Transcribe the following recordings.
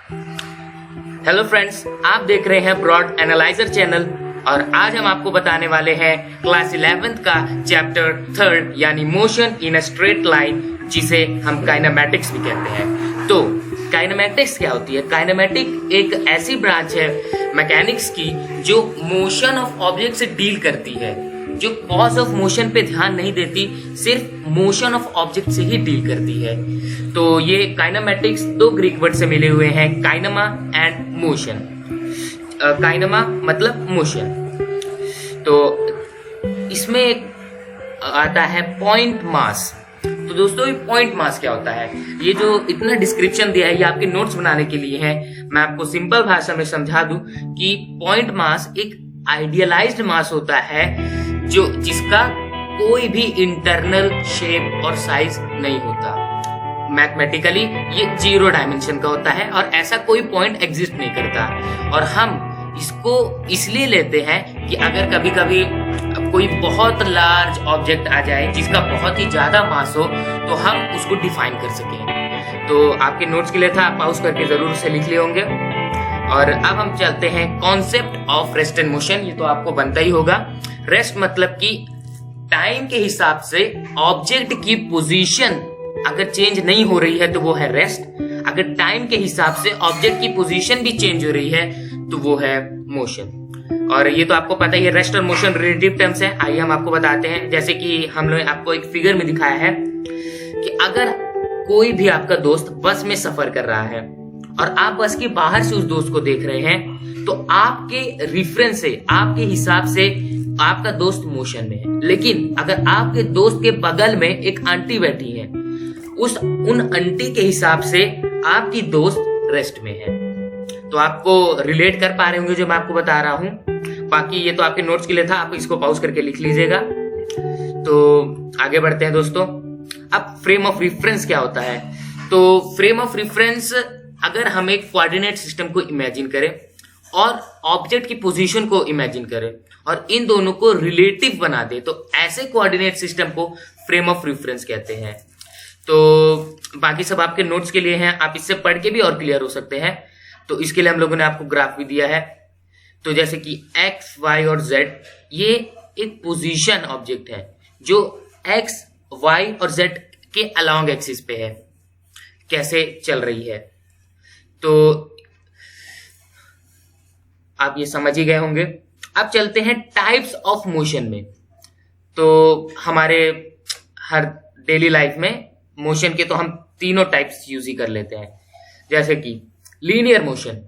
Hello friends, आप देख रहे हैं ब्रॉड एनालाइजर चैनल और आज हम आपको बताने वाले हैं क्लास 11th का चैप्टर 3 यानी motion in a straight line, जिसे हम काइनेमैटिक्स भी कहते हैं। तो काइनेमैटिक्स क्या होती है? काइनेमैटिक एक ऐसी ब्रांच है मैकेनिक्स की जो मोशन ऑफ ऑब्जेक्ट से डील करती है, जो कॉज ऑफ मोशन पे ध्यान नहीं देती, सिर्फ मोशन ऑफ ऑब्जेक्ट से ही डील करती है। तो ये काइनेमैटिक्स दो ग्रीक वर्ड से मिले हुए हैं, काइनेमा एंड मोशन। काइनेमा मतलब मोशन। तो इसमें एक आता है पॉइंट मास। तो दोस्तों, ये पॉइंट मास क्या होता है? ये जो इतना डिस्क्रिप्शन दिया है ये आपके नोट्स बनाने के लिए है। मैं आपको सिंपल भाषा में समझा दूं कि पॉइंट मास एक आइडियलाइज्ड मास होता है जो जिसका कोई भी इंटरनल शेप और साइज नहीं होता। मैथमेटिकली ये 0 डायमेंशन का होता है और ऐसा कोई पॉइंट एग्जिस्ट नहीं करता। और हम इसको इसलिए लेते हैं कि अगर कभी कभी कोई बहुत लार्ज ऑब्जेक्ट आ जाए जिसका बहुत ही ज्यादा मास हो तो हम उसको डिफाइन कर सकें। तो आपके नोट्स के लिए था, आप पाउस करके जरूर से लिख लिए होंगे। और अब हम चलते हैं concept of rest and motion. ये तो आपको बनता ही होगा। रेस्ट मतलब कि टाइम के हिसाब से ऑब्जेक्ट की पोजीशन अगर चेंज नहीं हो रही है तो वो है रेस्ट। अगर टाइम के हिसाब से ऑब्जेक्ट की पोजीशन भी चेंज हो रही है तो वो है मोशन। और ये तो आपको पता ही है, रेस्ट और मोशन रिलेटिव टर्म्स है। आइए हम आपको बताते हैं। जैसे कि हमने आपको एक फिगर में दिखाया है कि अगर कोई भी आपका दोस्त बस में सफर कर रहा है और आप बस के बाहर से उस दोस्त को देख रहे हैं तो आपके रेफरेंस से, आपके हिसाब से आपका दोस्त मोशन में है। लेकिन अगर आपके दोस्त के बगल में एक आंटी बैठी है, उन आंटी के हिसाब से आपकी दोस्त रेस्ट में है। तो आपको रिलेट कर पा रहे होंगे जो मैं आपको बता रहा हूं। बाकी ये तो आपके नोट्स के लिए था, आप इसको पॉज करके लिख लीजिएगा। तो आगे बढ़ते हैं दोस्तों। अब फ्रेम ऑफ रेफरेंस क्या होता है? तो फ्रेम ऑफ रेफरेंस, अगर हम एक कोऑर्डिनेट सिस्टम को इमेजिन करें और ऑब्जेक्ट की पोजीशन को इमेजिन करें और इन दोनों को रिलेटिव बना दे तो ऐसे कोऑर्डिनेट सिस्टम को फ्रेम ऑफ रेफरेंस कहते हैं। तो बाकी सब आपके नोट्स के लिए हैं, आप इससे पढ़ के भी और क्लियर हो सकते हैं। तो इसके लिए हम लोगों ने आपको ग्राफ भी दिया है। तो जैसे कि एक्स, वाई और जेड, ये एक पोजीशन ऑब्जेक्ट है जो एक्स, वाई और जेड के अलोंग एक्सिस पे है, कैसे चल रही है। तो आप ये समझ ही गए होंगे। अब चलते हैं टाइप्स ऑफ मोशन में। तो हमारे हर डेली लाइफ में मोशन के तो हम तीनों टाइप्स यूज ही कर लेते हैं। जैसे कि लीनियर मोशन।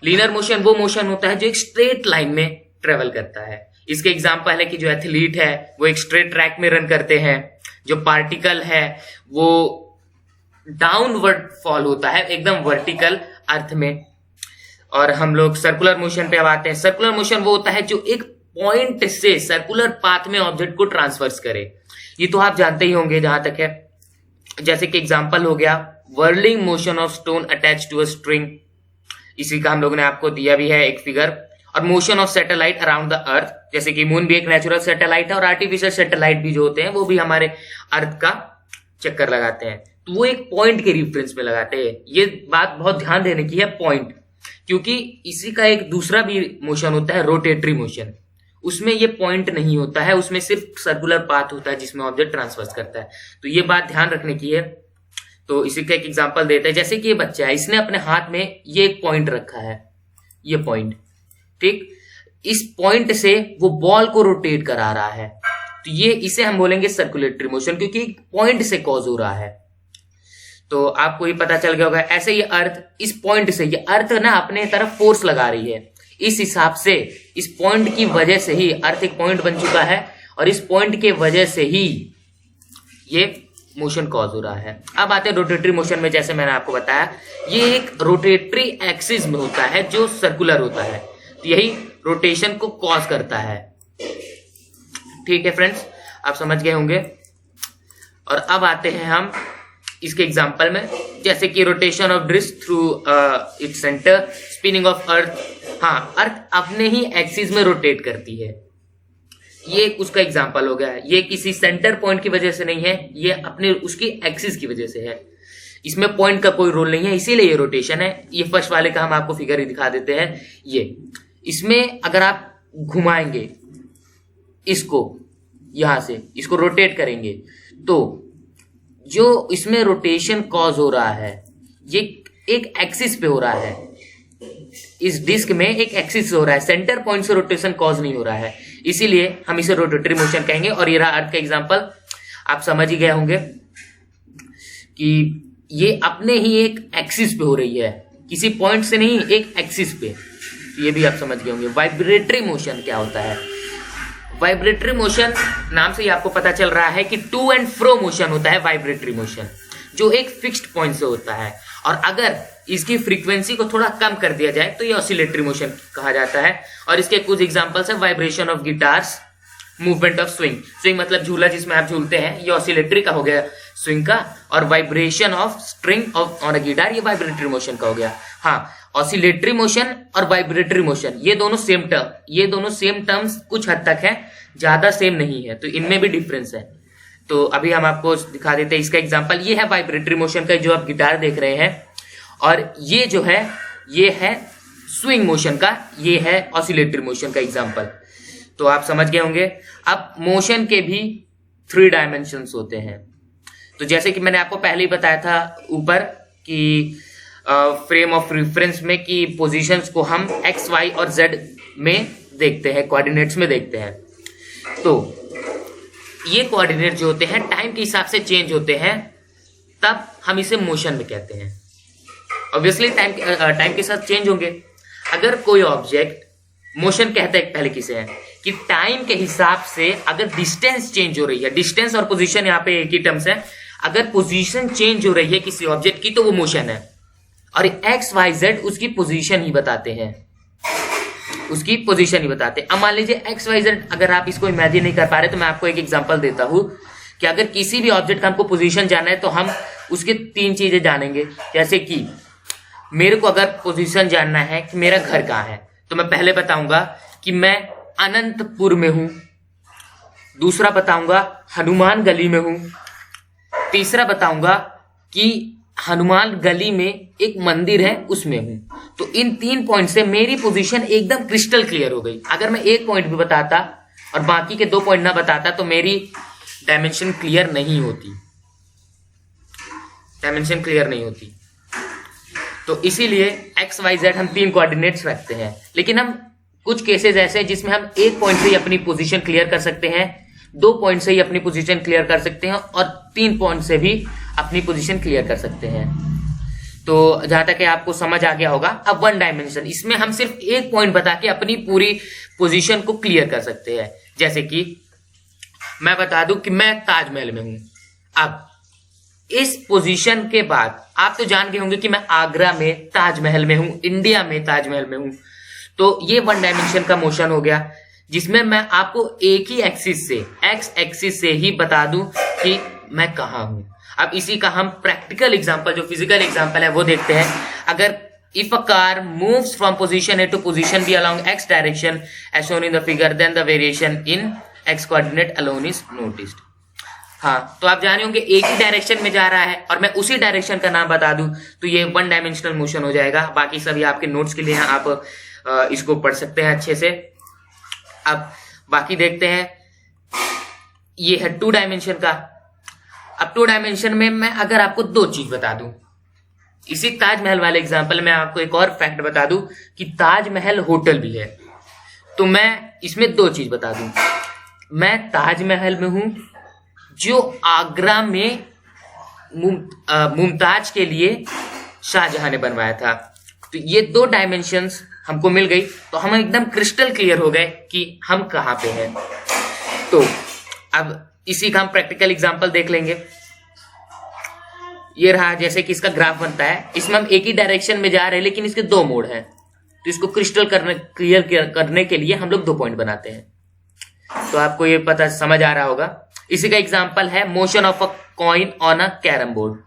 लीनियर मोशन वो मोशन होता है जो एक स्ट्रेट लाइन में ट्रेवल करता है। इसके एग्जांपल है कि जो एथलीट है वो एक स्ट्रेट ट्रैक में रन करते हैं, जो पार्टिकल है वो डाउनवर्ड फॉल होता है एकदम वर्टिकल अर्थ में। और हम लोग सर्कुलर मोशन पे अब आते हैं। सर्कुलर मोशन वो होता है जो एक पॉइंट से सर्कुलर पाथ में ऑब्जेक्ट को ट्रांसफर्स करे। ये तो आप जानते ही होंगे जहां तक है। जैसे कि एग्जांपल हो गया whirling motion of stone attach to a string, इसी का हम लोगों ने आपको दिया भी है एक फिगर। और motion of satellite around the earth, जैसे कि मून भी एक नेचुरल सैटेलाइट है और आर्टिफिशियल सैटेलाइट भी जो होते हैं वो भी हमारे अर्थ का चक्कर लगाते हैं। तो वो एक पॉइंट के रेफरेंस में लगाते हैं। ये बात बहुत ध्यान देने की है, पॉइंट, क्योंकि इसी का एक दूसरा भी मोशन होता है रोटेटरी मोशन। उसमें ये पॉइंट नहीं होता है, उसमें सिर्फ सर्कुलर पाथ होता है जिसमें ऑब्जेक्ट ट्रांसफर करता है। तो ये बात ध्यान रखने की है। तो इसी का एक एग्जांपल देते हैं। जैसे कि ये बच्चा है, इसने अपने हाथ में ये एक पॉइंट रखा है, ये पॉइंट, ठीक। इस पॉइंट से वो बॉल को रोटेट करा रहा है। तो ये इसे हम बोलेंगे सर्कुलेटरी मोशन, क्योंकि पॉइंट से कॉज हो रहा है। तो आपको ये पता चल गया होगा। ऐसे ये अर्थ, इस पॉइंट से ये अर्थ ना अपने तरफ फोर्स लगा रही है। इस हिसाब से इस पॉइंट की वजह से ही अर्थ एक पॉइंट बन चुका है और इस पॉइंट के वजह से ही ये मोशन कॉज हो रहा है। अब आते हैं रोटेटरी मोशन में। जैसे मैंने आपको बताया, ये एक रोटेटरी एक्सिस में होता है जो सर्कुलर होता है। तो यही रोटेशन को कॉज करता है। ठीक है फ्रेंड्स, आप समझ गए होंगे। और अब आते हैं हम इसके एग्जांपल में, जैसे कि rotation of disc through its centre, spinning of earth. हाँ, अर्थ अपने ही एक्सिस में रोटेट करती है। ये उसका एग्जांपल हो गया है। ये किसी सेंटर पॉइंट की वजह से नहीं है, ये अपने उसकी एक्सिस की वजह से है। इसमें पॉइंट का कोई रोल नहीं है, इसीलिए ये रोटेशन है। ये फर्स्ट वाले का हम आपको फिगर ही दिखा देते हैं। ये इसमें अगर आप घुमाएंगे इसको, यहां से इसको रोटेट करेंगे, तो जो इसमें रोटेशन कॉज हो रहा है ये एक एक्सिस पे हो रहा है। इस डिस्क में एक एक्सिस हो रहा है, सेंटर पॉइंट से रोटेशन कॉज नहीं हो रहा है, इसीलिए हम इसे रोटेटरी मोशन कहेंगे। और ये रहा अर्थ का एग्जांपल, आप समझ ही गए होंगे कि ये अपने ही एक एक्सिस पे हो रही है, किसी पॉइंट से नहीं, एक एक्सिस पे। तो ये भी आप समझ गए होंगे। वाइब्रेटरी मोशन क्या होता है? वाइब्रेटरी मोशन नाम से ही आपको पता चल रहा है कि टू एंड फ्रो मोशन होता है वाइब्रेटरी मोशन, जो एक फिक्स्ड पॉइंट से होता है। और अगर इसकी फ्रीक्वेंसी को थोड़ा कम कर दिया जाए तो ये ऑसिलेटरी मोशन कहा जाता है। और इसके कुछ एग्जांपल्स है, vibration of guitars, movement of swing. Swing मतलब झूला जिसमें आप झूलते हैं, ये ऑसिलेटरी का हो गया स्विंग का। और vibration of string of on a guitar, ये वाइब्रेटरी मोशन का हो गया। हाँ, ऑसिलेटरी मोशन और वाइब्रेटरी मोशन ये दोनों सेम टर्म्स कुछ हद तक है, ज्यादा सेम नहीं है, तो इनमें भी डिफरेंस है। तो अभी हम आपको दिखा देते हैं इसका एग्जांपल। ये है वाइब्रेटरी मोशन का, जो आप गिटार देख रहे हैं, और ये जो है ये है स्विंग मोशन का, ये है ऑसिलेटरी मोशन का एग्जांपल। तो आप समझ गए होंगे। अब मोशन के भी 3 डायमेंशंस होते हैं। तो जैसे कि मैंने आपको पहले ही बताया था ऊपर कि फ्रेम ऑफ रेफरेंस में कि पोजीशंस को हम एक्स, वाई और जेड में देखते हैं, कोऑर्डिनेट्स में देखते हैं। तो ये कोऑर्डिनेट जो होते हैं टाइम के हिसाब से चेंज होते हैं, तब हम इसे मोशन में कहते हैं। ऑब्वियसली टाइम के साथ चेंज होंगे। अगर कोई ऑब्जेक्ट, मोशन कहते हैं पहले किसे है कि टाइम के हिसाब से अगर डिस्टेंस चेंज हो रही है, डिस्टेंस और पोजीशन यहाँ पे एक ही टर्म्स है, अगर पोजीशन चेंज हो रही है किसी ऑब्जेक्ट की तो वो मोशन है। और एक्स वाई जेड उसकी पोजीशन ही बताते हैं, उसकी पोजीशन ही बताते हैं। अब मान लीजिए एक्स वाई जेड, अगर आप इसको इमेजिन नहीं कर पा रहे तो मैं आपको एक एग्जांपल देता हूं कि अगर किसी भी ऑब्जेक्ट का हमको पोजीशन जानना है तो हम उसके 3 चीजें जानेंगे। जैसे कि मेरे को अगर पोजीशन जानना है कि मेरा घर कहाँ है, तो मैं पहले बताऊंगा कि मैं अनंतपुर में हूं, दूसरा बताऊंगा हनुमान गली में हूं, तीसरा बताऊंगा कि हनुमान गली में एक मंदिर है उसमें हूं। तो इन 3 पॉइंट से मेरी पोजीशन एकदम क्रिस्टल क्लियर हो गई। अगर मैं एक पॉइंट भी बताता और बाकी के 2 पॉइंट ना बताता तो मेरी डायमेंशन क्लियर नहीं होती, डायमेंशन क्लियर नहीं होती। तो इसीलिए एक्स वाई जेड हम 3 कोऑर्डिनेट्स रखते हैं। लेकिन हम कुछ केसेस ऐसे हैं जिसमें हम 1 पॉइंट से ही अपनी पोजीशन क्लियर कर सकते हैं, 2 पॉइंट से ही अपनी पोजीशन क्लियर कर सकते हैं और 3 पॉइंट से भी अपनी पोजीशन क्लियर कर सकते हैं। तो जहां तक आपको समझ आ गया होगा। अब 1 डायमेंशन, इसमें हम सिर्फ 1 पॉइंट बता के अपनी पूरी पोजीशन को क्लियर कर सकते हैं। जैसे कि मैं बता दूं कि मैं ताजमहल में हूं। अब इस पोजीशन के बाद आप तो जान गए होंगे कि मैं आगरा में ताजमहल में हूं, इंडिया में ताजमहल में हूं। तो ये 1 डायमेंशन का मोशन हो गया, जिसमें मैं आपको एक ही एक्सिस से, एक्स एक्सिस से ही बता दूं कि मैं कहां हूं। अब इसी का हम प्रैक्टिकल एग्जांपल, जो फिजिकल एग्जांपल है वो देखते हैं। अगर if a car moves from position A to position B along x direction as shown in the figure, then the variation in x coordinate alone is noticed. हाँ, तो आप जाने होंगे एक ही डायरेक्शन में जा रहा है और मैं उसी डायरेक्शन का नाम बता दूं तो ये 1 डायमेंशनल मोशन हो जाएगा। बाकी सभी आपके नोट्स के लिए हैं, आप इसको पढ़ सकते हैं अच्छे से। अब बाकी देखते हैं, ये है 2 डायमेंशन का। अब 2 डायमेंशन में मैं अगर आपको 2 चीज बता दूं, इसी ताजमहल वाले एग्जांपल में आपको एक और फैक्ट बता दूं कि ताजमहल होटल भी है, तो मैं इसमें 2 चीज बता दूं। मैं ताजमहल में हूं जो आगरा में मुमताज के लिए शाहजहां ने बनवाया था। तो ये 2 डायमेंशंस हमको मिल गई, तो हम एकदम क्रिस्टल क्लियर हो गए कि हम कहां पे हैं। तो अब इसी का हम प्रैक्टिकल एग्जांपल देख लेंगे। ये रहा, जैसे कि इसका ग्राफ बनता है, इसमें हम एक ही डायरेक्शन में जा रहे हैं लेकिन इसके 2 मोड हैं। तो इसको क्रिस्टल क्लियर करने के लिए हम लोग 2 पॉइंट बनाते हैं। तो आपको ये पता समझ आ रहा होगा। इसी का एग्जांपल है motion of a coin on a carrom board,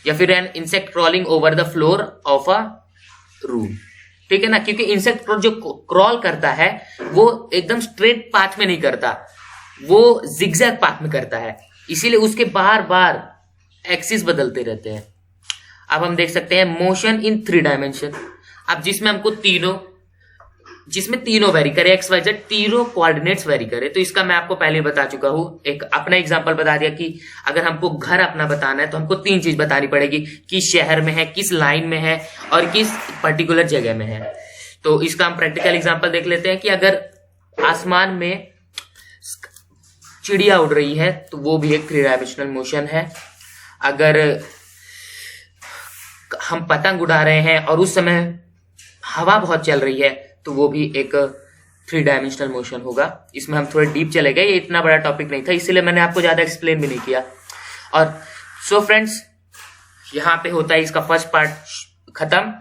या फिर an insect crawling over the floor of a room. ठीक है ना, क्योंकि इंसेक्ट जो क्रॉल करता है वो एकदम स्ट्रेट पाथ में नहीं करता, वो जिगजैग पाथ में करता है, इसीलिए उसके बार बार एक्सिस बदलते रहते हैं। अब हम देख सकते हैं मोशन इन 3 डायमेंशन। अब जिसमें तीनों वेरी करे, एक्स वाई जेड तीनों कोऑर्डिनेट्स वेरी करे, तो इसका मैं आपको पहले बता चुका हूं, एक अपना एग्जांपल बता दिया कि अगर हमको घर अपना बताना है तो हमको 3 चीज बतानी पड़ेगी, किस शहर में है, किस लाइन में है और किस पर्टिकुलर जगह में है। तो इसका हम प्रैक्टिकल एग्जांपल देख लेते हैं कि अगर आसमान में चिड़िया उड़ रही है तो वो भी एक 3 डायमेंशनल मोशन है। अगर हम पतंग उड़ा रहे हैं और उस समय हवा बहुत चल रही है तो वो भी एक 3 डायमेंशनल मोशन होगा। इसमें हम थोड़े डीप चले गए, ये इतना बड़ा टॉपिक नहीं था, इसलिए मैंने आपको ज्यादा एक्सप्लेन भी नहीं किया। और सो फ्रेंड्स, यहाँ पे होता है इसका फर्स्ट पार्ट खत्म,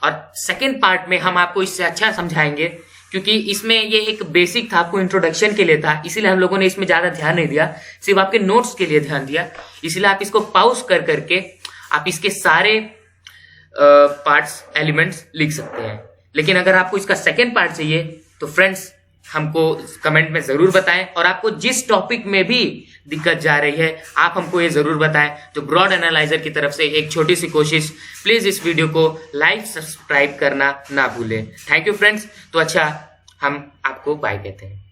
और सेकेंड पार्ट में हम आपको इससे अच्छा समझाएंगे, क्योंकि इसमें ये एक बेसिक था, आपको इंट्रोडक्शन के लिए था, इसीलिए हम लोगों ने इसमें ज्यादा ध्यान नहीं दिया, सिर्फ आपके नोट्स के लिए ध्यान दिया। इसलिए आप इसको पॉज कर करके आप इसके सारे पार्ट्स एलिमेंट्स लिख सकते हैं। लेकिन अगर आपको इसका सेकेंड पार्ट चाहिए तो फ्रेंड्स हमको कमेंट में जरूर बताएं, और आपको जिस टॉपिक में भी दिक्कत जा रही है आप हमको ये जरूर बताएं। तो ब्रॉड एनालाइजर की तरफ से एक छोटी सी कोशिश, प्लीज इस वीडियो को लाइक सब्सक्राइब करना ना भूलें। Thank you friends. तो अच्छा, हम आपको बाय कहते हैं।